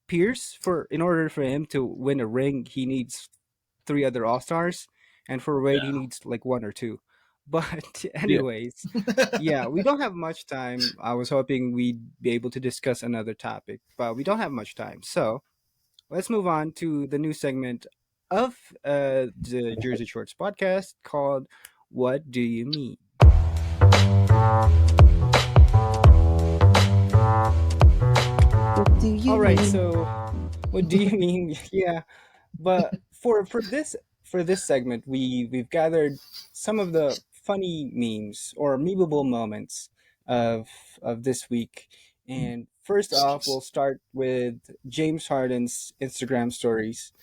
Pierce, for in order for him to win a ring, he needs three other All Stars, and for Wade, he Yeah. needs like one or two. But Yeah. anyways, yeah, we don't have much time. I was hoping we'd be able to discuss another topic, but we don't have much time. So let's move on to the new segment of the Jersey Shorts podcast called "What Do You Mean?" All right, so what do you mean? Yeah, but for this segment, we've gathered some of the funny memes or memeable moments of this week. And first off, we'll start with James Harden's Instagram stories.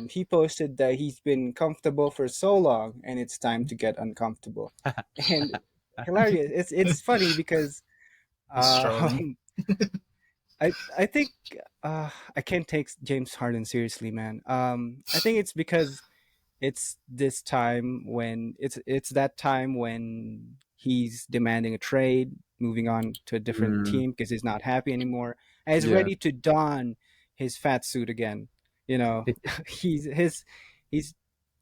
He posted that he's been comfortable for so long, and it's time to get uncomfortable. And hilarious! It's funny because He's trolling. um, I think I can't take James Harden seriously, man. I think it's because it's this time when it's that time when he's demanding a trade, moving on to a different Mm, team because he's not happy anymore, and he's yeah. ready to don his fat suit again. You know, he's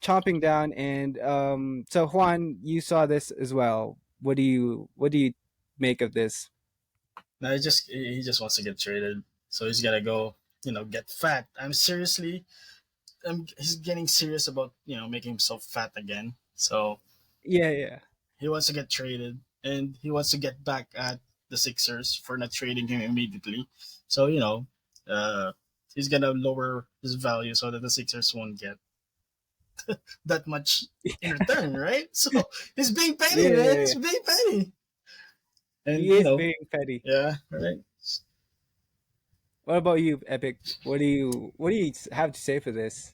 chomping down, and so Juan, you saw this as well. What do you make of this? No, he just wants to get traded, so he's gotta go. Get fat. He's getting serious about making himself fat again. So Yeah, yeah. he wants to get traded, and he wants to get back at the Sixers for not trading him immediately. So uh, he's gonna lower his value so that the Sixers won't get that much in return, right? So he's being petty, Yeah, yeah, man. yeah. He's being petty, and He is being petty. yeah, right. What about you, Epic? What do you have to say for this?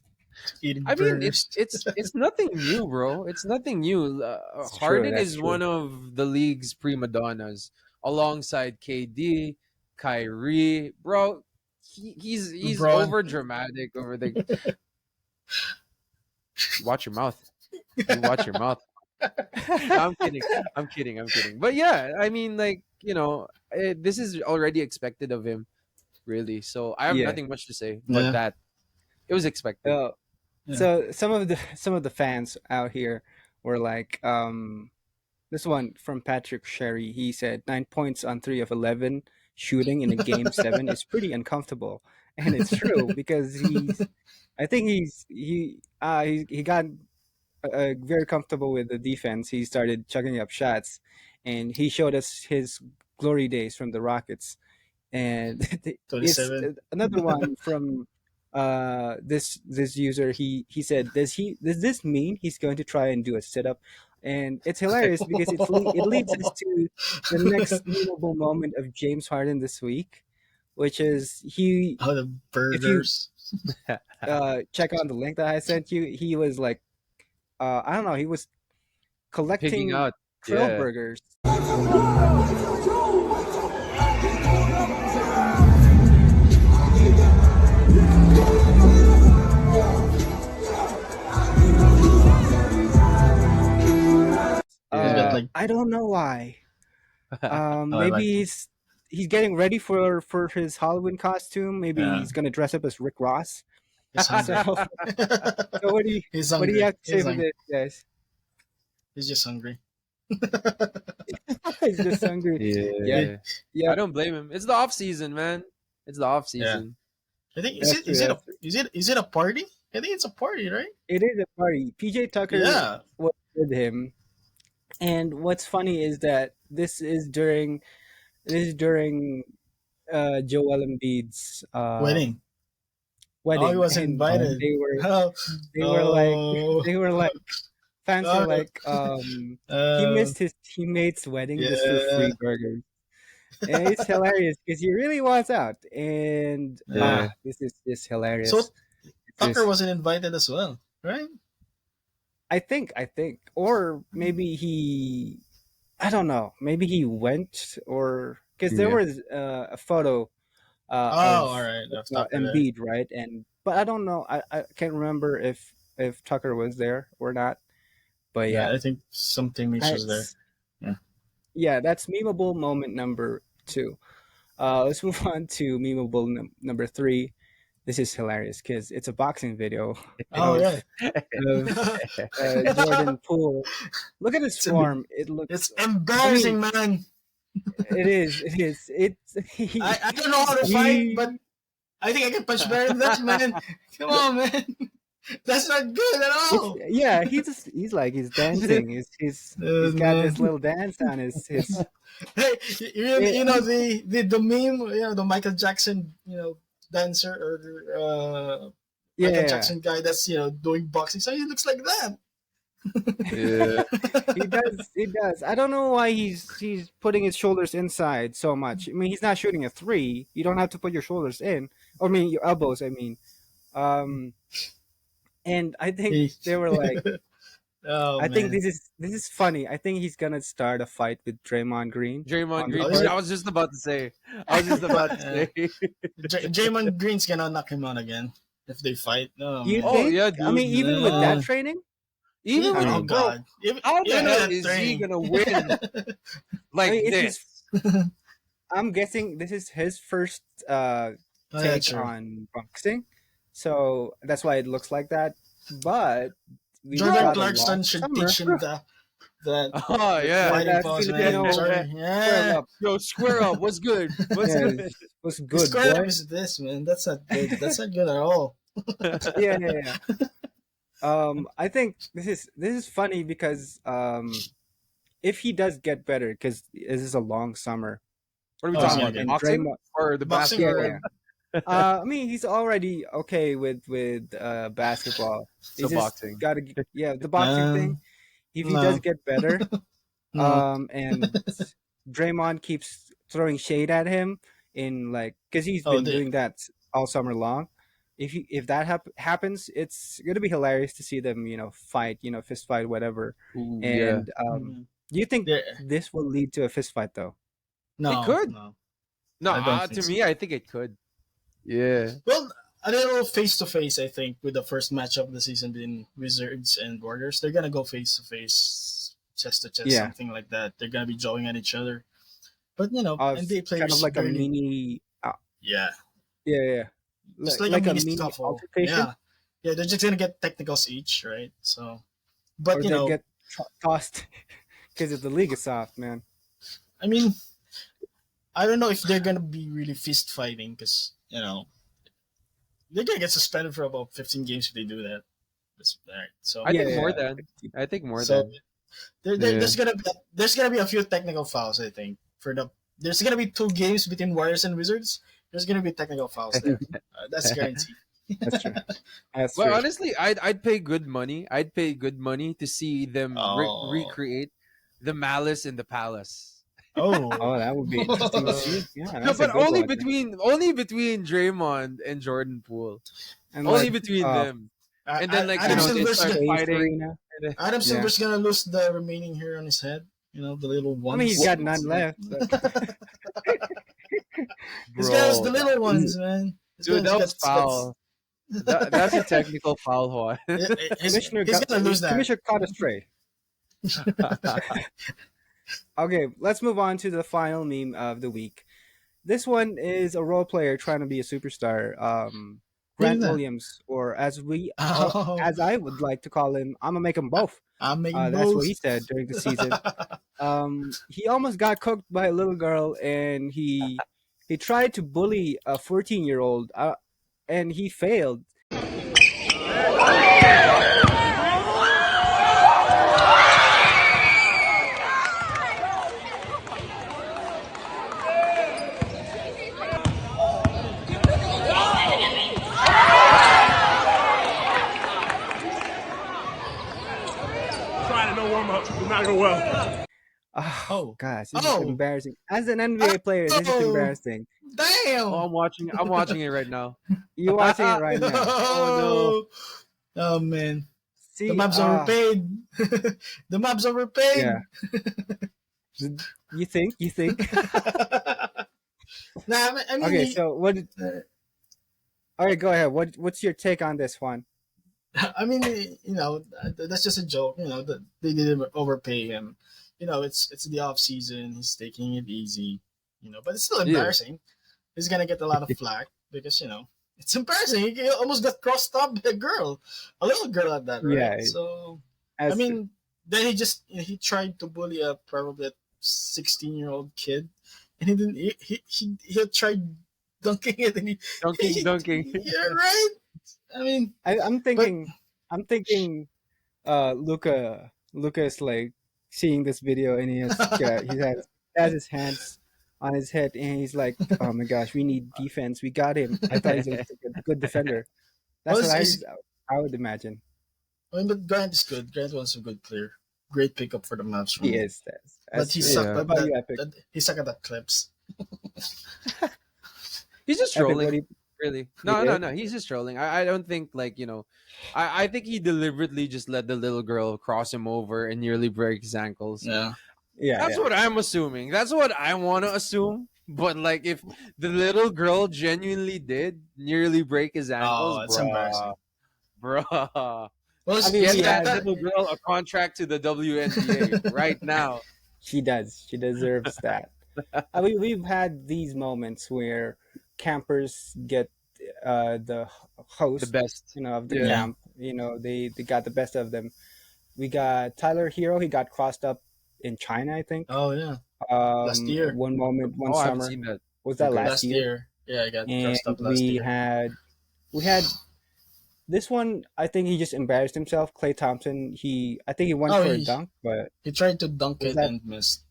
Eating I mean, burgers. it's nothing new, bro. It's nothing new. It's true. Harden That's is true. one of the league's prima donnas, alongside KD, Kyrie, bro. He's LeBron. over dramatic over the. Watch your mouth. You watch your mouth. No, I'm kidding. I'm kidding. I'm kidding. But yeah, I mean, like, this is already expected of him, really. So I have Yeah. nothing much to say, but Yeah. that it was expected. Uh, Yeah. so some of the fans out here were like, this one from Patrick Sherry. He said 9 points on 3 of 11 shooting in a game 7 is pretty uncomfortable, and it's true because I think he got very comfortable with the defense. He started chucking up shots, and he showed us his glory days from the Rockets. And it's 27. another one from this user. He said, does this mean he's going to try and do a sit up? And it's hilarious because it leads us to the next memorable moment of James Harden this week, which is Oh, the if you burgers. check on the link that I sent you, he was like, I don't know, he was Pigging collecting out. trail Yeah. burgers. Yeah. I don't know why. I Maybe like it. he's getting ready for his Halloween costume. Maybe Yeah. he's gonna dress up as Rick Ross. He's hungry. So so He's what do you hungry. have to say He's for hungry. this, guys? He's just hungry. He's just hungry. Yeah, Yeah. yeah. I don't blame him. It's the off season, man. It's the off season. I think That's true. That's true. is it a party? I think it's a party, right? It is a party. PJ Tucker Yeah. was with him, and what's funny is that this is during Joel Embiid's Wedding. Oh, he wedding, was and invited. they were Oh, they were like oh, they were like fans were oh, like he uh, missed his teammate's wedding just for yeah, free burgers. And it's hilarious because he really wants out, and yeah. this is just So hilarious. It's Tucker just, wasn't invited as well, right? I think, or maybe I don't know, maybe he went, or because there Yeah. was a photo Oh, all right. Of Tucker there. Embiid, right? But I don't know, I can't remember if Tucker was there or not. But Yeah, yeah, I think some teammates was there. that's Yeah. yeah, that's memeable moment number 2. Let's move on to memeable number 3. This is hilarious because it's a boxing video Oh yeah. of Jordan Poole. Look at his It's, form. It it's looks. I embarrassing, mean, man. it is. It is. It's I don't know how to fight, but I think I can punch better than that, man. Come on, man. That's not good at all. yeah. He's like he's dancing. He's got this Man. little dance on his. Hey, It, you know the meme, you know, the Michael Jackson, you know, dancer or Michael yeah. Jackson guy that's, you know, doing boxing. So he looks like that. Yeah. He does. He does. I don't know why he's putting his shoulders inside so much. I mean, he's not shooting a 3. You don't have to put your shoulders in. I mean, your elbows. I mean, um, and I think they were like, Oh I think man. this is funny. I think he's gonna start a fight with Draymond Green Draymond on the Green. Oh, court. yeah. I was just about to say. I was just about to say. Draymond Green's gonna knock him out again if they fight. Oh You man. Oh think? yeah, I dude. mean, even with that Uh, training, Even I with oh mean, bro, god. how the Even hell with that is he training. gonna win I like mean, it's this? his. I'm guessing this is his first Oh, yeah, take true. on boxing, so that's why it looks like that. But we Jordan got a Clarkson long should summer. teach him that Oh yeah. fighting That pose, Filipino man. Sorry. square Yeah. up. Yo, square up. What's good? What's Yeah, good? was The good, square up boy. is this, man. That's not good. That's not good at all. Yeah. I think this is funny because if he does get better, because this is a long summer, What are we Oh, he's talking gonna about? The get and boxing Draymond, or the boxing yeah, basketball? or I mean, he's already okay with basketball. The He's just boxing. got to, yeah, the boxing thing. If he does no, get better, no. and Draymond keeps throwing shade at him in like, because he's Oh, been doing that all summer long. If that happens, it's gonna be hilarious to see them, fight, fist fight, whatever. Ooh, yeah. And do you think Yeah. this will lead to a fist fight though? No, It could. no. No, I don't think to so. me, I think it could. Yeah. Well, a little face to face, I think, with the first matchup of the season between Wizards and Warriors. They're gonna go face to face, chest to chest, Yeah. something like that. They're gonna be jawing at each other. But NBA players Kind of like a barely- mini, yeah, yeah, just like like a a mini mini scuffle. altercation, Yeah, yeah. They're just gonna get technicals each, right? So, but or you they know, get tossed because the league is soft, man. I mean, I don't know if they're gonna be really fist fighting because they're gonna get suspended for about 15 games if they do that. That's right. So I think Yeah, more yeah. than. I think more so than. there, there's gonna be a few technical fouls. I think there's gonna be 2 games between Warriors and Wizards. There's gonna be technical fouls there. That's guaranteed. That's true. That's Well, true. honestly, I'd pay good money. I'd pay good money to see them Oh. recreate the Malice in the Palace. Oh, Oh, that would be interesting to see. Yeah, No, that's a but good only one. between Draymond and Jordan Poole. And Only like, between them. And then like Adam they Silver's start Space fighting. Arena. Adam Silver's gonna lose the remaining hair on his head. The little ones. I mean, he's got none left. But He's got the Bro, little ones, man. dude, that was foul. That's a technical foul, Juan. He's gonna lose that. Commissioner caught us straight. Okay, let's move on to the final meme of the week. This one is a role player trying to be a superstar. Grant that? Williams, or Oh. as I would like to call him, I'm gonna make him both. I'm making both. That's what he said during the season. He almost got cooked by a little girl, and he tried to bully a 14-year-old. and he failed. Trying to no warm up. Did not go well. Oh gosh, this is Oh. embarrassing. As an NBA player, this is Oh. embarrassing. Damn. Oh, I'm watching it right now. You're watching it right now. Oh no. Oh man. See, The Mavs overpaid. The Mavs overpaid. Yeah. You think? Nah, I mean, Okay, so what? All right, go ahead. What's your take on this one? I mean, that's just a joke. They didn't overpay him. It's the off season. He's taking it easy. But it's still embarrassing. He's gonna get a lot of flack because it's embarrassing. He almost got crossed up by a little girl at that, right? Yeah. So I mean, then he tried to bully probably a 16-year-old kid, and he didn't. He tried dunking it, and dunking. Yeah, right. I mean, I'm thinking, Luca is like seeing this video, and he has his hands on his head, and he's like, "Oh my gosh, we need defense. We got him. I thought he was a good defender." That's what I would imagine. I mean, but Grant is good. Grant was a good player. Great pickup for the Mavs. He is. But he sucked he sucked at that clips. He's just Epic, trolling. Really? No. He's just trolling. I don't think I think he deliberately just let the little girl cross him over and nearly break his ankles. Yeah. That's what I'm assuming. That's what I want to assume. But if the little girl genuinely did nearly break his ankles, it's embarrassing, bruh. Well, Get that little girl a contract to the WNBA right now. She does. She deserves that. I mean, we've had these moments where campers get the host, the best, of the camp. They got the best of them. We got Tyler Hero. He got crossed up in China, I think. Oh yeah. Last year. One summer. I haven't seen that. Was that last year? Yeah, I got and crossed up last year. We had this one. I think he just embarrassed himself. Klay Thompson. I think he went for a dunk, but he tried to dunk it and missed.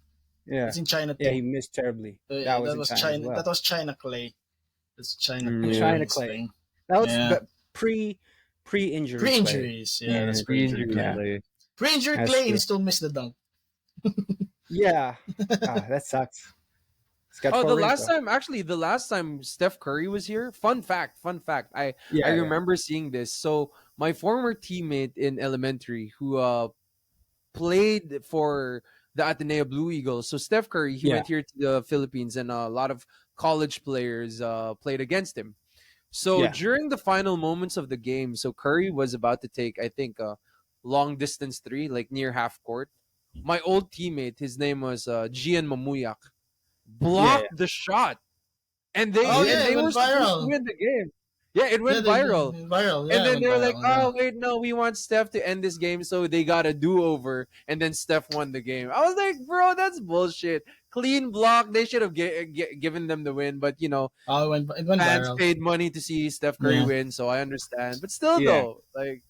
Yeah, it's in China too. Yeah, he missed terribly. That was China. Well. That was China Clay. It's China. China Clay. That was pre-injury. Pre-injuries. Clay. Yeah, that's pre-injury. Clay. Pre-injury Clay and still missed the dunk. Yeah, that sucks. The last time Steph Curry was here. Fun fact. I remember seeing this. So my former teammate in elementary who played for the Ateneo Blue Eagles. So Steph Curry, he went here to the Philippines, and a lot of college players played against him. So during the final moments of the game, so Curry was about to take, I think, a long distance three, near half court. My old teammate, his name was Gian Mamuyak, blocked the shot, and they were supposed to win the game. Yeah, it went viral. And then they were like, "Oh wait, no, we want Steph to end this game, so they got a do-over." And then Steph won the game. I was like, "Bro, that's bullshit. Clean block. They should have given them the win." But it went fans viral. Paid money to see Steph Curry win, so I understand. But still, though, going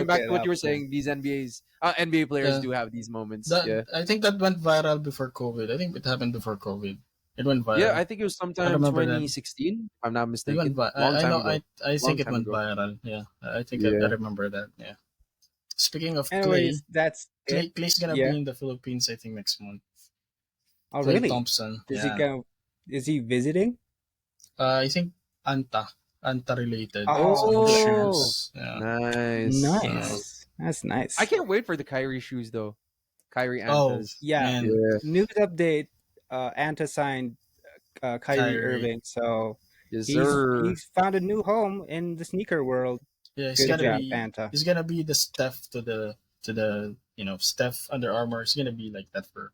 back to what you were saying, these NBA players do have these moments. I think that went viral before COVID. I think it happened before COVID. It went viral. Yeah, I think it was sometime 2016. If I'm not mistaken. I think it went viral. Yeah, I think I remember that. Yeah. Speaking of Anyways, Clay's gonna be in the Philippines, I think, next month. Oh, really? Thompson. Is he visiting? I think Anta related. Oh, nice. That's nice. I can't wait for the Kyrie shoes though. Kyrie Antas. News update. Anta signed Kyrie Irving, so he's found a new home in the sneaker world. Yeah, Anta. He's gonna be the Steph to the Steph Under Armour. It's gonna be like that for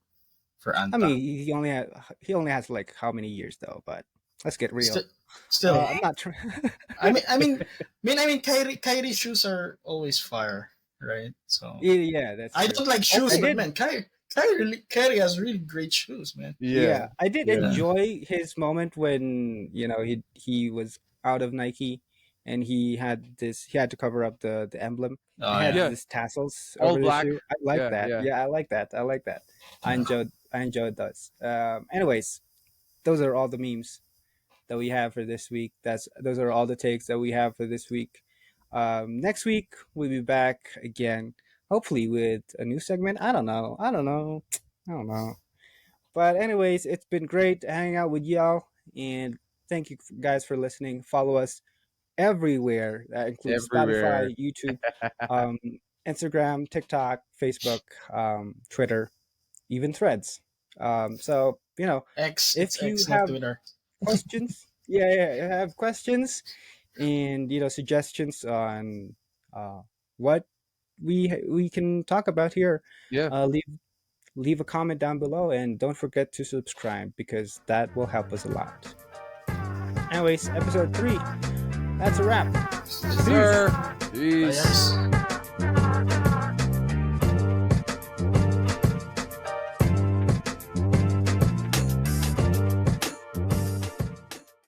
Anta. I mean, he only has like how many years though? But let's get real. Still, I'm not trying. I mean, Kyrie shoes are always fire, right? So yeah, that's. I don't like shoes, but man, Kyrie Kyrie has really great shoes, man. Yeah, I did Yeah. enjoy his moment when he was out of Nike, and he had to cover up the emblem. Oh It had yeah. Yeah. this tassels All over the black. shoe. I like Yeah, that. yeah. Yeah, I like that. I like that. I enjoyed those. Anyways, those are all the memes that we have for this week. Those are all the takes that we have for this week. Next week we'll be back again, hopefully with a new segment. I don't know. I don't know. I don't know. But anyways, it's been great hanging out with y'all, and thank you guys for listening. Follow us everywhere. That includes Everywhere. Spotify, YouTube, um, Instagram, TikTok, Facebook, Twitter, even Threads. So X. It's if you X, not have Twitter. questions, yeah, have questions and suggestions on what we can talk about here, Yeah. leave a comment down below, and don't forget to subscribe because that will help us a lot. Anyways, episode 3, that's a wrap. Yes, sir. Bye, Peace. guys.